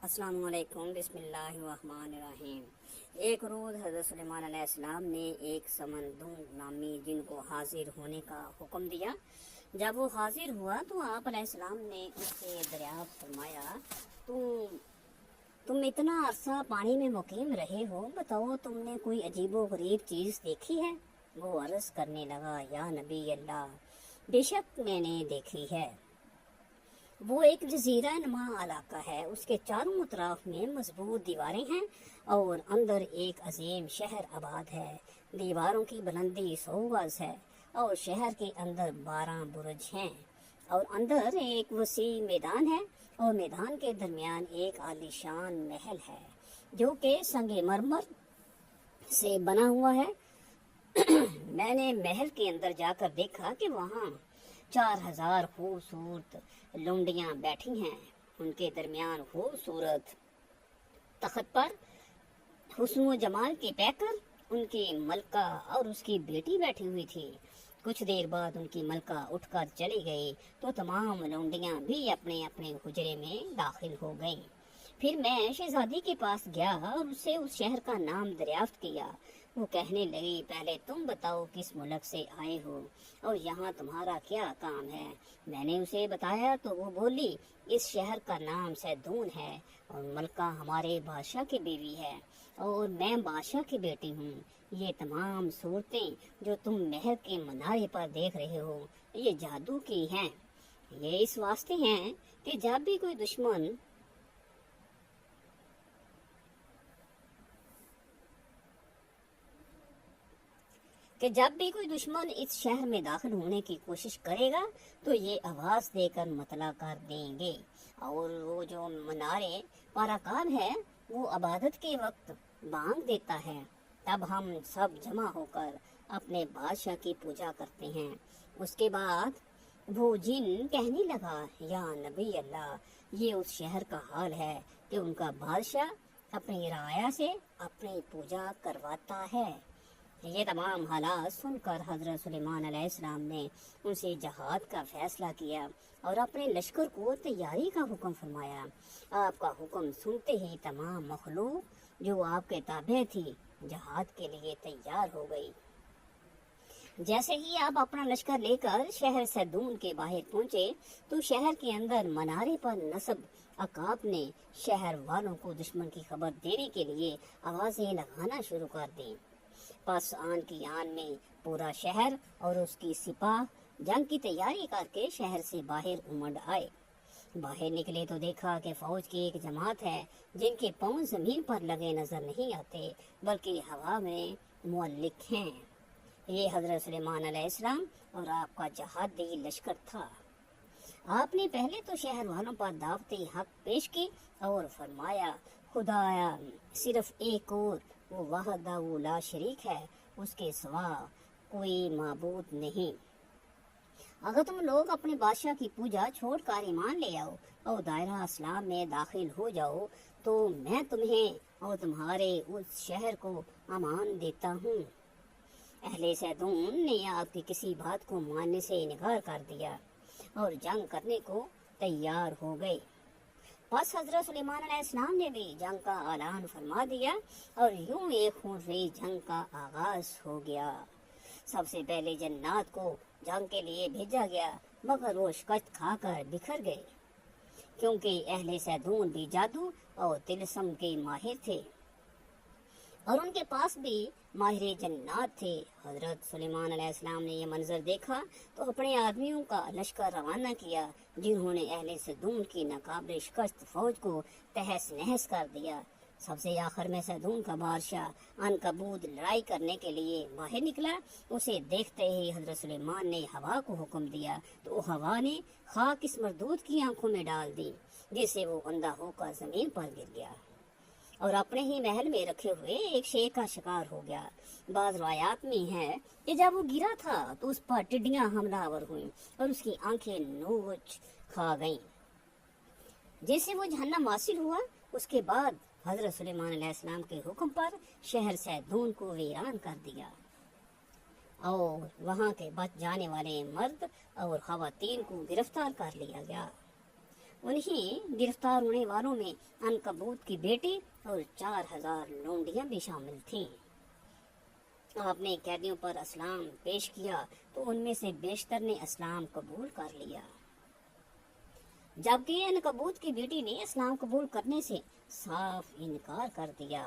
السلام علیکم، بسم اللہ الرحمن الرحیم۔ ایک روز حضرت سلیمان علیہ السلام نے ایک سمندونگ نامی جن کو حاضر ہونے کا حکم دیا۔ جب وہ حاضر ہوا تو آپ علیہ السلام نے اس سے دریافت فرمایا، تم اتنا عرصہ پانی میں مقیم رہے ہو، بتاؤ تم نے کوئی عجیب و غریب چیز دیکھی ہے؟ وہ عرض کرنے لگا، یا نبی اللہ، بے شک میں نے دیکھی ہے۔ وہ ایک جزیرہ نما علاقہ ہے، اس کے چاروں اطراف میں مضبوط دیواریں ہیں اور اندر ایک عظیم شہر آباد ہے۔ دیواروں کی بلندی 100 گز ہے اور شہر کے اندر 12 برج ہیں، اور اندر ایک وسیع میدان ہے، اور میدان کے درمیان ایک عالیشان محل ہے جو کہ سنگ مرمر سے بنا ہوا ہے۔ میں نے محل کے اندر جا کر دیکھا کہ وہاں 4000 خوبصورت لونڈیاں بیٹھی ہیں۔ ان کے درمیان خوبصورت تخت پر حسن و جمال کے پیکر ان کی ملکہ اور اس کی بیٹی بیٹھی ہوئی تھی۔ کچھ دیر بعد ان کی ملکہ اٹھ کر چلی گئی تو تمام لونڈیاں بھی اپنے اپنے حجرے میں داخل ہو گئیں۔ پھر میں شہزادی کے پاس گیا اور اس سے اس شہر کا نام دریافت کیا۔ وہ کہنے لگی، پہلے تم بتاؤ کس ملک سے آئے ہو اور یہاں تمہارا کیا کام ہے؟ میں نے اسے بتایا تو وہ بولی، اس شہر کا نام سیدون ہے اور ملکہ ہمارے بادشاہ کی بیوی ہے اور میں بادشاہ کی بیٹی ہوں۔ یہ تمام صورتیں جو تم محل کے منارے پر دیکھ رہے ہو یہ جادو کی ہیں۔ یہ اس واسطے ہیں کہ جب بھی کوئی دشمن اس شہر میں داخل ہونے کی کوشش کرے گا تو یہ آواز دے کر مطلع کر دیں گے، اور وہ جو منارے پاراکار ہے وہ عبادت کے وقت بانگ دیتا ہے، تب ہم سب جمع ہو کر اپنے بادشاہ کی پوجا کرتے ہیں۔ اس کے بعد وہ جن کہنے لگا، یا نبی اللہ، یہ اس شہر کا حال ہے کہ ان کا بادشاہ اپنی رعایا سے اپنی پوجا کرواتا ہے۔ یہ تمام حالات سن کر حضرت سلیمان علیہ السلام نے ان سے جہاد کا فیصلہ کیا اور اپنے لشکر کو تیاری کا حکم فرمایا۔ آپ کا حکم سنتے ہی تمام مخلوق جو آپ کے تابع تھی جہاد کے لیے تیار ہو گئی۔ جیسے ہی آپ اپنا لشکر لے کر شہر سیدون کے باہر پہنچے تو شہر کے اندر منارے پر نصب عقاب نے شہر والوں کو دشمن کی خبر دینے کے لیے آوازیں لگانا شروع کر دیں۔ پس آن کی آن میں پورا شہر اور اس کی سپاہ جنگ کی تیاری کر کے شہر سے باہر امڑ آئے۔ باہر نکلے تو دیکھا کہ فوج کی ایک جماعت ہے جن کے پاؤں زمین پر لگے نظر نہیں آتے بلکہ ہوا میں معلق ہیں۔ یہ حضرت سلیمان علیہ السلام اور آپ کا جہادی لشکر تھا۔ آپ نے پہلے تو شہر والوں پر دعوت حق پیش کی اور فرمایا، خدایا صرف ایک اور وہ وحدہ لا شریک ہے، اس کے سوا کوئی معبود نہیں۔ اگر تم لوگ اپنے بادشاہ کی پوجا چھوڑ کر ایمان لے آؤ اور دائرہ اسلام میں داخل ہو جاؤ تو میں تمہیں اور تمہارے اس شہر کو امان دیتا ہوں۔ اہل سیدون نے آپ کی کسی بات کو ماننے سے انکار کر دیا اور جنگ کرنے کو تیار ہو گئے۔ پس حضرت سلیمان علیہ السلام نے بھی جنگ کا اعلان فرما دیا اور یوں ایک خونریز جنگ کا آغاز ہو گیا۔ سب سے پہلے جنات کو جنگ کے لیے بھیجا گیا مگر وہ شکست کھا کر بکھر گئے، کیونکہ اہل سیدون بھی جادو اور طلسم کے ماہر تھے اور ان کے پاس بھی ماہر جنات تھے۔ حضرت سلیمان علیہ السلام نے یہ منظر دیکھا تو اپنے آدمیوں کا لشکر روانہ کیا، جنہوں نے اہل سیدون کی ناقابل شکست فوج کو تہس نہس کر دیا۔ سب سے آخر میں سیدون کا بادشاہ عنکبوت لڑائی کرنے کے لیے باہر نکلا۔ اسے دیکھتے ہی حضرت سلیمان نے ہوا کو حکم دیا تو ہوا نے خاک اس مردود کی آنکھوں میں ڈال دی، جس سے وہ اندھا ہو کر زمین پر گر گیا اور اپنے ہی محل میں رکھے ہوئے ایک شیر کا شکار ہو گیا۔ بعض روایات میں ہے کہ جب وہ گرا تھا تو اس پر ٹڈیاں حملہ آور ہوئیں اور اس کی آنکھیں نوچ کھا گئیں، جس سے وہ جہنم حاصل ہوا۔ اس کے بعد حضرت سلیمان علیہ السلام کے حکم پر شہر سیدون کو ویران کر دیا اور وہاں کے بچ جانے والے مرد اور خواتین کو گرفتار کر لیا گیا۔ उन्हीं गिरफ्तार होने वालों में अनकबूत की बेटी और 4000 लोंडियां भी शामिल थीं। आपने कैदियों पर इस्लाम पेश किया तो उनमें से बेशतर ने इस्लाम कबूल कर लिया, जबकि अनकबूत की बेटी ने इस्लाम कबूल करने से साफ इनकार कर दिया।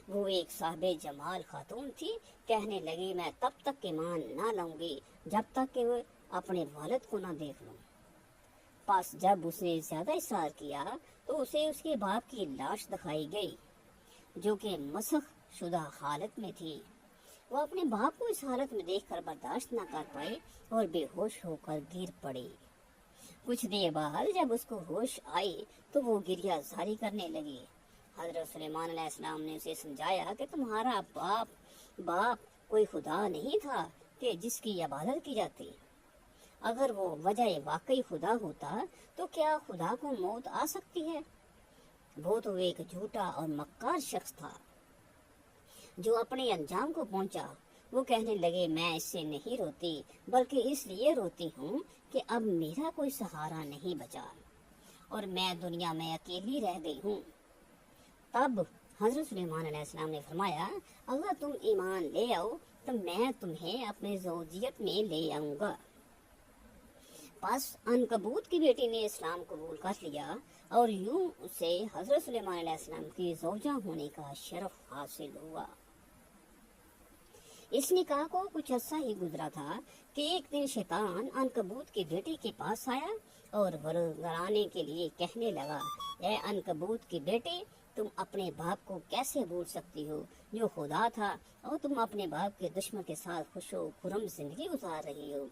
वो एक साहिबे जमाल खातून थी। कहने लगी, मैं तब तक ईमान ना लाऊंगी जब तक कि वो अपने वालिद को ना देख लूं। पास जब उसने ज्यादा इस्रार किया तो उसे उसके बाप की लाश दिखाई गई, जो कि मसख शुदा हालत में थी। वो अपने बाप को इस हालत में देखकर बर्दाश्त न कर पाई और बेहोश होकर गिर पड़ी। कुछ देर बाद जब उसको होश आई तो वो गिरिया जारी करने लगी। हजरत सुलेमान अलैहिस्सलाम ने उसे समझाया कि तुम्हारा बाप कोई खुदा नहीं था कि जिसकी इबादत की जाती। अगर वो वजह वाकई खुदा होता तो क्या खुदा को मौत आ सकती है? वो तो एक झूठा और मक्कार शख्स था जो अपने अंजाम को पहुंचा। वो कहने लगे, मैं इससे नहीं रोती बल्कि इसलिए रोती हूँ कि अब मेरा कोई सहारा नहीं बचा और मैं दुनिया में अकेली रह गई हूँ। तब हजरत सुलेमान अलैहिस्सलाम ने फरमाया, अगर तुम ईमान ले आओ तो मैं तुम्हें अपने ज़ौजियत में ले आऊंगा। बस अनकबूत की बेटी ने इस्लाम कबूल कर लिया और यूं उसे हजरत सुलेमान अलैहिस्सलाम की ज़ौजा होने का शरफ हासिल हुआ। इस निकाह को कुछ अर्सा ही गुजरा था कि एक दिन शैतान अनकबूत की बेटी के पास आया और वरगलाने के लिए कहने लगा, ए अनकबूत की बेटी, तुम अपने बाप को कैसे भूल सकती हो जो खुदा था, और तुम अपने बाप के दुश्मन के साथ खुशो खुरम जिंदगी गुजार रही हो।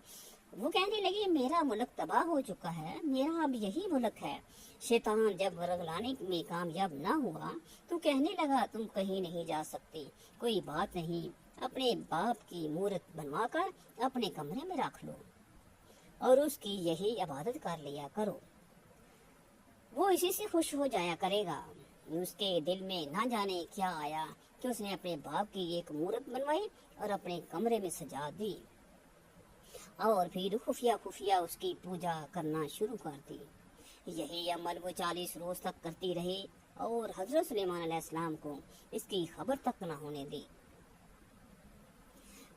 वो कहने लगी, मेरा मुल्क तबाह हो चुका है, मेरा अब यही मुल्क है। शैतान जब वरगलाने में कामयाब ना हुआ तो कहने लगा, तुम कहीं नहीं जा सकती, कोई बात नहीं, अपने बाप की मूरत बनवाकर अपने कमरे में रख लो और उसकी यही इबादत कर लिया करो, वो इसी से खुश हो जाया करेगा। उसके दिल में ना जाने क्या आया कि उसने अपने बाप की एक मूरत बनवाई और अपने कमरे में सजा दी और फिर खुफिया खुफिया उसकी पूजा करना शुरू कर दी। यही अमल वो 40 रोज तक करती रही और हजरत सुलेमान अलैहिस्सलाम को इसकी खबर तक न होने दी।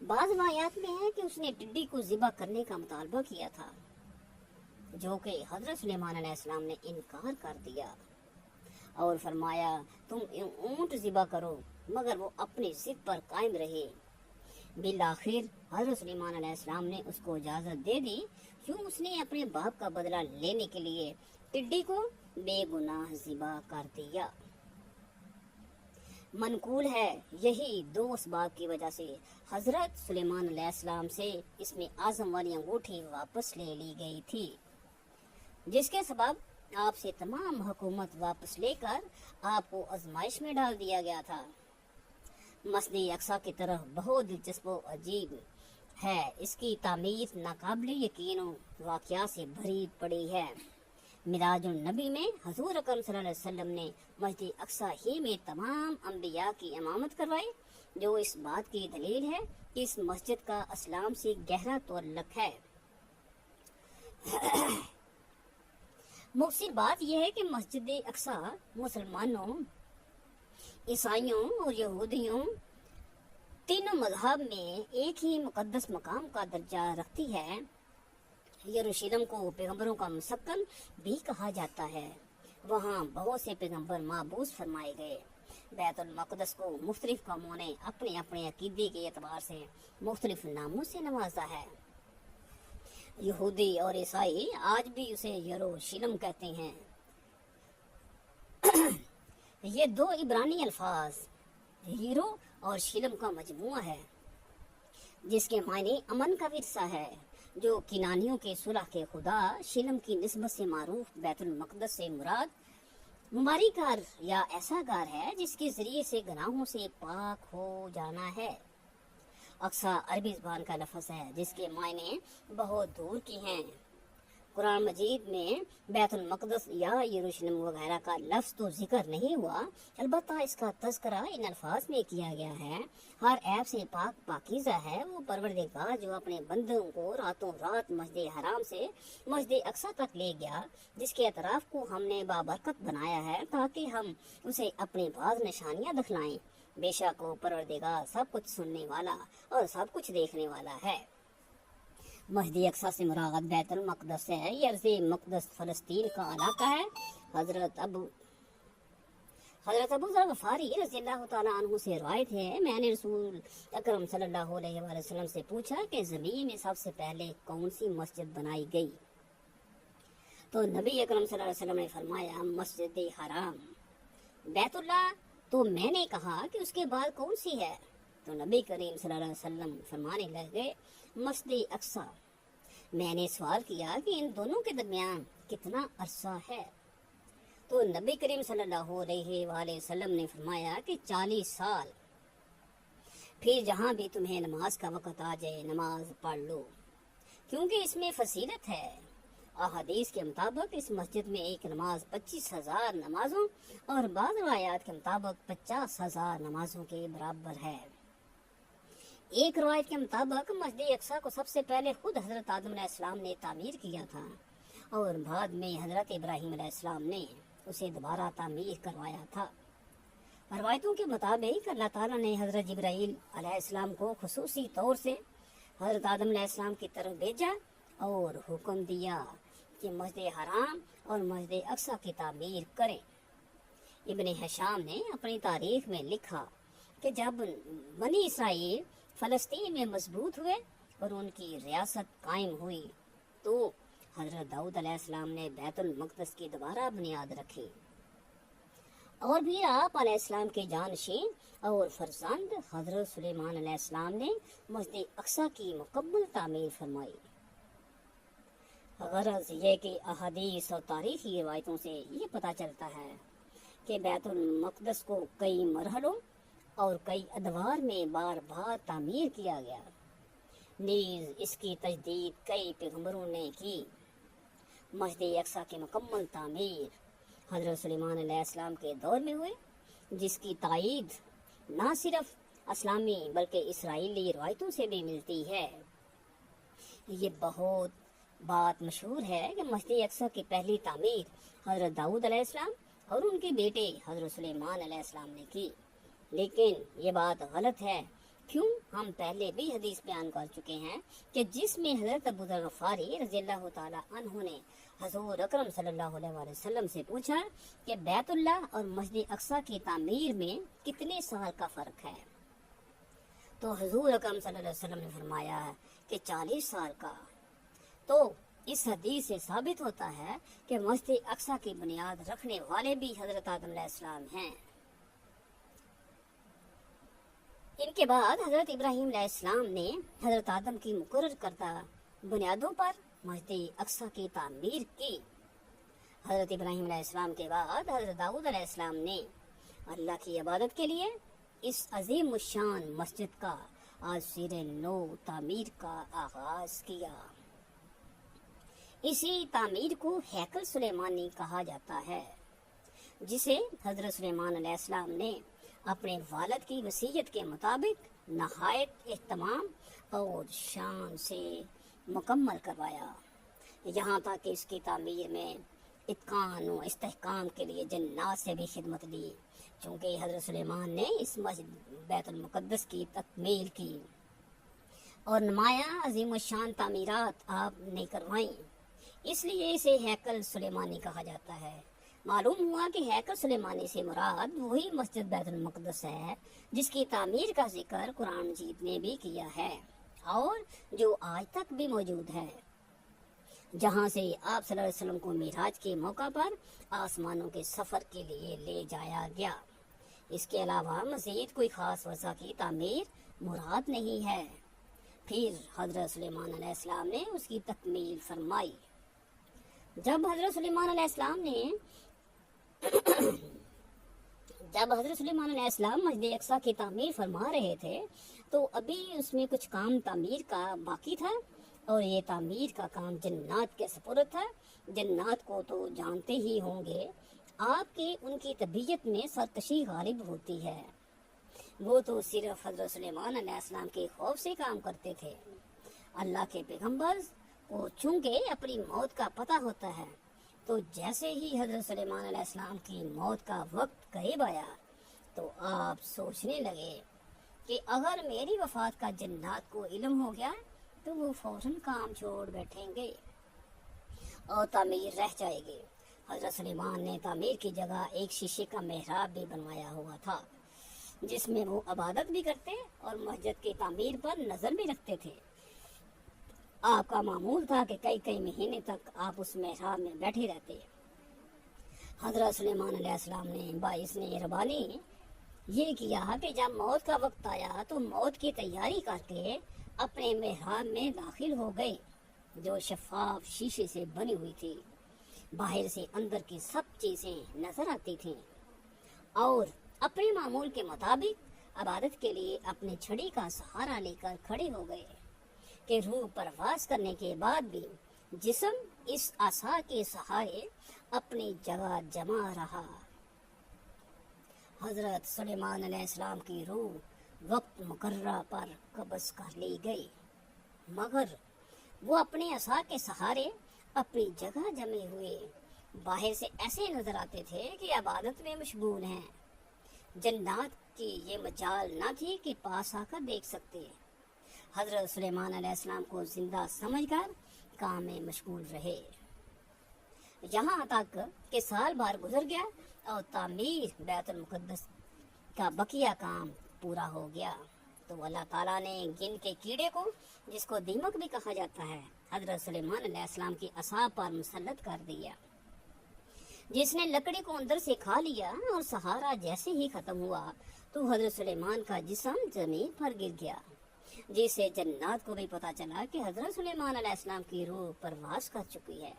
बाज़ रिवायात में है कि उसने टिड्डी को ज़िबा करने का मुतालबा किया था, जो कि हजरत सुलेमान अलैहिस्सलाम ने इनकार कर दिया और फरमाया, तुम ऊंट ज़िबा करो, मगर वो अपनी जिद पर कायम रहे। बिल आखिर हजरत सुलेमान अलैहिस्सलाम ने उसको इजाज़त दे दी। यूं उसने अपने बाप का बदला लेने के लिए टिड्डी को बेगुनाह ज़िबा कर दिया। मनकूल है यही 2 असबाब की वजह से हजरत सुलेमान अलैहिस्सलाम से इसमें आज़म वाली अंगूठी वापस ले ली गई थी, जिसके सबब आपसे तमाम हुकूमत वापस लेकर आपको आजमाइश में डाल दिया गया था। मस्जिद अक्सा की तरफ बहुत दिलचस्प व अजीब है। इसकी तामीर नाकाबिल यकीन वाक़या से भरी पड़ी है। मिराजुन नबी में हजूर अकरम सल्लल्लाहु अलैहि वसल्लम ने मस्जिद अक्सा ही में तमाम अंबिया की इमामत करवाई, जो इस बात की दलील है कि इस मस्जिद का इस्लाम से गहरा तअल्लुक़ है। मुख्तसर बात यह है कि मस्जिद अक्सा मुसलमानों, ईसाइयों और यहूदियों तीनों मज़हब में एक ही मुक़द्दस मकाम का दर्जा रखती है। यरूशलेम को पैगंबरों का मुसक्कन भी कहा जाता है। वहाँ बहुत से पैगंबर महबूस फरमाए गए। बैतुल मक़दस को मुख्तलिफ कौमों ने अपने अपने अकीदे के एतबार से मुख्तलिफ नामों से नवाजा है। यहूदी और ईसाई आज भी उसे यरूशलेम कहते हैं। ये 2 इब्रानी अल्फाज हीरो और शिलम का मजमूआ है, जिसके मायने अमन का विरसा है, जो किनानियों के सुलह के खुदा शिलम की निस्बत से मारूफ बैतुल मक़दस से मुराद मुबारक घर या ऐसा घर है जिसके जरिए से गुनाहों से पाक हो जाना है। अक्सा अरबी ज़बान का लफ्ज़ है जिसके मायने बहुत दूर की हैं। कुरान मजीद में बैतुल मक़दस या यरूशलेम वगैरह का लफ्ज़ तो जिक्र नहीं हुआ, अलबत्ता इसका तज़किरा इन अल्फाज में किया गया है। हर ऐब से पाक पाकीज़ा है वो परवरदिगार जो अपने बंदों को रातों रात मस्जिद हराम से मस्जिद अक्सा तक ले गया, जिसके अतराफ को हमने बाबरकत बनाया है ताकि हम उसे अपनी बाज़ निशानियाँ दिखलाएं। बेशक वो परवरदिगार सब कुछ सुनने वाला और सब कुछ देखने वाला है। मस्जिद अक्सा से मुराद बैतुल मक़दस है। ये अर्ज़ मक़दस फ़लस्तीन का इलाका है। हज़रत अबू ज़र गफ़ारी रज़ियल्लाहु ताला अन्हु से रिवायत है, मैंने रसूल अकरम सल्लल्लाहु अलैहि वसल्लम से पूछा कि ज़मीन में सबसे पहले कौन सी मस्जिद बनाई गई? तो नबी अकरम सल्लल्लाहु अलैहि वसल्लम ने फरमाया, मस्जिद हराम बैतुल्लाह। तो मैंने कहा कि उसके बाद कौन सी है? तो नबी करीम सल्लल्लाहु अलैहि वसल्लम फरमाने लगे, मस्जिद अक्सा। मैंने सवाल किया कि इन दोनों के दरमियान कितना अरसा है? तो नबी करीम सल्लल्लाहु अलैहि वसल्लम ने फरमाया कि 40 साल। फिर जहाँ भी तुम्हें नमाज का वक़्त आ जाए नमाज पढ़ लो, क्योंकि इसमें फसीलत है। अहादीस के मुताबिक इस मस्जिद में एक नमाज 25,000 नमाजों और बाद रवायात के मुताबिक 50,000 नमाजों के बराबर है। एक रवायत के मुताबिक मस्जिद अक्सा को सबसे पहले खुद हजरत आदम अलैहिस्सलाम ने तामीर किया था और बाद में हजरत इब्राहीम अलैहिस्सलाम ने उसे दोबारा तामीर करवाया था। रवायतों के मुताबिक अल्लाह ताला ने हजरत जिब्राईल अलैहिस्सलाम को खुसूसी तौर से हजरत आदम अलैहिस्सलाम की तरफ भेजा और हुक्म दिया कि मस्जिद हराम और मस्जिद अक्सा की तामीर करें। इब्ने हिशाम ने अपनी तारीख में लिखा कि जब बनी इसराइल फ़लस्तीन में मजबूत हुए और उनकी रियासत कायम हुई तो हज़रत दाऊद अलैहिस्सलाम ने बैतुल मक़दस की दोबारा बुनियाद रखी और फिर आप अलैहिस्सलाम के जानशीन और फरजंद हज़रत सुलेमान अलैहिस्सलाम ने मस्जिद अक्सा की मुकम्मल तामीर फरमाई। गरज ये कि अहादीस और तारीखी रवायतों से ये पता चलता है कि बैतुल मक़दस को कई मरहलों और कई अदवार में बार बार तामीर किया गया। नीज़ इसकी तजदीद कई पैगम्बरों ने की। मस्जिद अक्सा की मुकम्मल तामीर हज़रत सुलेमान अलैहिस्सलाम के दौर में हुए, जिसकी तायीद न सिर्फ इस्लामी बल्कि इसराइली रवायतों से भी मिलती है। ये बहुत बात मशहूर है कि मस्जिद अक्सा की पहली तामीर हज़रत दाऊद अलैहिस्सलाम और उनके बेटे हज़रत सुलेमान अलैहिस्सलाम ने की, लेकिन ये बात गलत है। क्यों? हम पहले भी हदीस बयान कर चुके हैं कि जिसमें हज़रत अबू ज़र गफ़ारी रज़ियल्लाहु ताला अन्हु ने हज़ूर अकरम सल्लल्लाहु अलैहि वसल्लम से पूछा कि बैतुल्लाह और मस्जिद अक्सा की तामीर में कितने साल का फ़र्क है? तो हज़ूर अकरम सल्लल्लाहु अलैहि वसल्लम ने फरमाया कि 40 साल का। तो इस हदीस से साबित होता है कि मस्जिद अक्सा की बुनियाद रखने वाले भी हज़रत आदम अलैहिस्सलाम हैं। इनके बाद हज़रत इब्राहीम अलैहिस्सलाम ने हज़रत आदम की मुकर्रर करदा बुनियादों पर मस्जिद अक्सा की तामीर की। हज़रत इब्राहीम अलैहिस्सलाम के बाद हज़रत दाऊद अलैहिस्सलाम ने अल्लाह की इबादत के लिए इस अजीम शान मस्जिद का आज सिरे नो तामीर का आगाज किया। इसी तामीर को हैकल सुलेमानी कहा जाता है, जिसे हज़रत सुलेमान अलैहिस्सलाम ने अपने वालिद की वसीयत के मुताबिक नहायत एहतमाम और शान से मुकम्मल करवाया। यहाँ तक कि इसकी तामीर में इत्कान व इस्तेहकाम के लिए जन्नात से भी खिदमत दी, चूँकि हज़रत सुलेमान ने इस मस्जिद बैतुल मुक़द्दस की तकमील की और नुमाया अजीम शान तामीरात आपने करवाई, इसलिए इसे हैकल सुलेमानी कहा जाता है। मालूम हुआ कि हैकल सुलेमानी से मुराद वही मस्जिद बैतुल मुक़द्दस है जिसकी तामीर का जिक्र कुरान मजीद ने भी किया है और जो आज तक भी मौजूद है, जहाँ से आप सल्लल्लाहु अलैहि वसल्लम को मिराज के मौका पर आसमानों के सफ़र के लिए ले जाया गया। इसके अलावा मज़ीद कोई ख़ास वज़ा की तामीर मुराद नहीं है। फिर हज़रत सुलेमान अलैहिस्सलाम ने उसकी तकमील फरमाई। जब हज़रत सुलेमान अलैहिस्सलाम मस्जिद अक्सा की तामीर फरमा रहे थे तो अभी उसमें कुछ काम तामीर का बाकी था और ये तामीर का काम जन्नात के सपुर्द था। जन्नात को तो जानते ही होंगे, आपके उनकी तबीयत में सरकशी गालिब होती है। वो तो सिर्फ हज़रत सुलेमान अलैहिस्सलाम के खौफ से काम करते थे। अल्लाह के पैगंबर को चूंकि अपनी मौत का पता होता है, तो जैसे ही हज़रत सुलेमान अलैहिस्सलाम की मौत का वक्त करीब आया, तो आप सोचने लगे कि अगर मेरी वफात का जन्नात को इल्म हो गया तो वो फौरन काम छोड़ बैठेंगे और तामीर रह जाएगी। हज़रत सुलेमान ने तामीर की जगह एक शीशे का मेहराब भी बनवाया हुआ था, जिसमें वो इबादत भी करते और मस्जिद की तामीर पर नज़र भी रखते थे। आपका मामूल था कि कई कई महीने तक आप उस मेहराब में बैठे रहते। हज़रत सुलेमान अलैहिस्सलाम ने बाइज़्ने रब्बानी ये किया कि जब मौत का वक्त आया तो मौत की तैयारी करके अपने मेहराब में दाखिल हो गए, जो शफाफ शीशे से बनी हुई थी। बाहर से अंदर की सब चीज़ें नजर आती थीं और अपने मामूल के मुताबिक इबादत के लिए अपनी छड़ी का सहारा लेकर खड़े हो गए कि रूह परवास करने के बाद भी जिस्म इस आसा के सहारे अपनी जगह जमा रहा। हजरत सुलेमान अलैहिस्सलाम की रूह वक्त मुकर्रर पर कब्ज़ कर ली गई, मगर वो अपने आसा के सहारे अपनी जगह जमे हुए बाहर से ऐसे नजर आते थे कि इबादत में मशगूल हैं। जन्नात की ये मजाल न थी कि पास आकर देख सकते। हजरत सुलेमान अलैहिस्सलाम को जिंदा समझकर काम में मशगूल रहे, यहाँ तक कि साल भर गुजर गया और तामीर बैतुल मुक़द्दस का बकिया काम पूरा हो गया। तो अल्लाह ताला ने गिन के कीड़े को, जिसको दीमक भी कहा जाता है, हजरत सुलेमान अलैहिस्सलाम की असाब पर मुसल्लत कर दिया, जिसने लकड़ी को अंदर से खा लिया और सहारा जैसे ही खत्म हुआ तो हजरत सुलेमान का जिस्म जमीन पर गिर गया, जिससे जन्नात को भी पता चला कि हजरत सुलेमान अलैहिस्सलाम की रूह परवास कर चुकी है।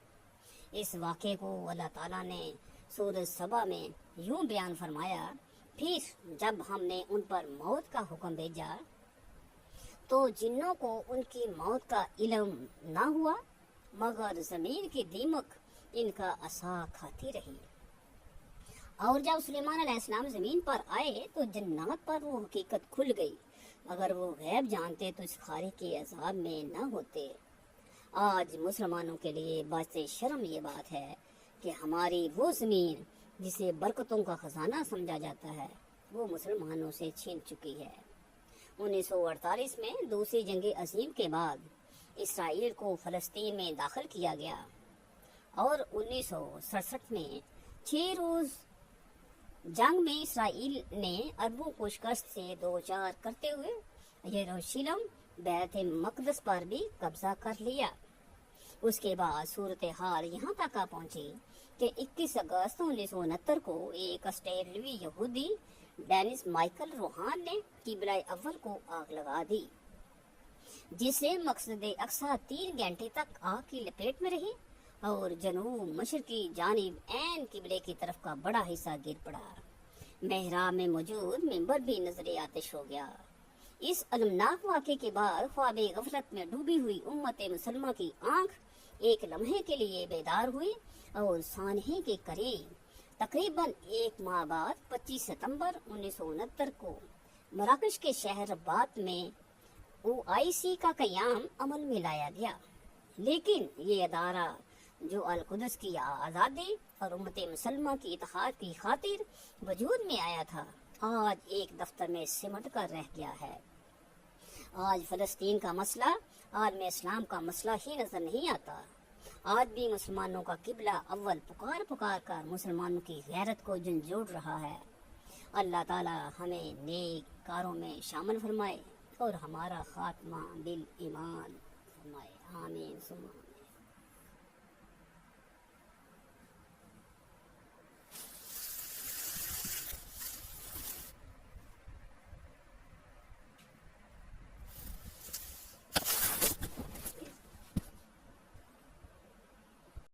इस वाक़े को अल्लाह ताला ने सूरह सबा में यूं बयान फरमाया, फिर जब हमने उन पर मौत का हुक्म भेजा तो जिन्नों को उनकी मौत का इल्म ना हुआ, मगर ज़मीन की दीमक इनका असा खाती रही। और जब सुलेमान अलैहिस्सलाम ज़मीन पर आए तो जन्नात पर वो हकीकत खुल गई। अगर वो गैब जानते तो इस खारी के अजाब में न होते। आज मुसलमानों के लिए बात शर्म ये बात है कि हमारी वो ज़मीन जिसे बरकतों का ख़जाना समझा जाता है, वो मुसलमानों से छीन चुकी है। 1948 में दूसरी जंग अज़ीम के बाद इसराइल को फ़लस्तीन में दाखिल किया गया और 1967 में 6 रोज़ जंग में इसराइल ने अरबों को शिकस्त से दो चार करते हुए यरूशलेम बैत मक़दस पर भी कब्जा कर लिया। उसके बाद सूरत हाल यहाँ तक आ पहुंची कि 21 अगस्त 1969 को एक ऑस्ट्रेलियाई यहूदी डेनिस माइकल रोहान ने किबला अव्वल को आग लगा दी, जिससे मस्जिद अक्सा 3 घंटे तक आग की लपेट में रही और जनूब मशरकी जानिब ऐन किबले की तरफ का बड़ा हिस्सा गिर पड़ा। मेहराब में मौजूद मिंबर भी नजरे आतिश हो गया। इस अलमनाक वाक़े के बाद ख्वाबे गफलत में डूबी हुई उम्मत मुसलमा की आंख एक लम्हे के लिए बेदार हुई और सानहे के करीब तकरीबन 1 माह बाद 25 सितंबर 1969 को मराकश के शहर रबात में OIC का क़याम अमल में लाया गया। लेकिन ये अदारा जो अल कुद्स की आज़ादी और उम्मत मुसलमा की इत्तेहाद की खातिर वजूद में आया था, आज एक दफ्तर में सिमट कर रह गया है। आज फ़लस्तीन का मसला आलम इस्लाम का मसला ही नजर नहीं आता। आज भी मुसलमानों का किबला अव्वल पुकार पुकार कर मुसलमानों की गैरत को झंझोड़ रहा है। अल्लाह ताला हमें नेक कारों में शामिल फरमाए और हमारा खात्मा बिल ईमान फरमाए। आमीन सुम्मा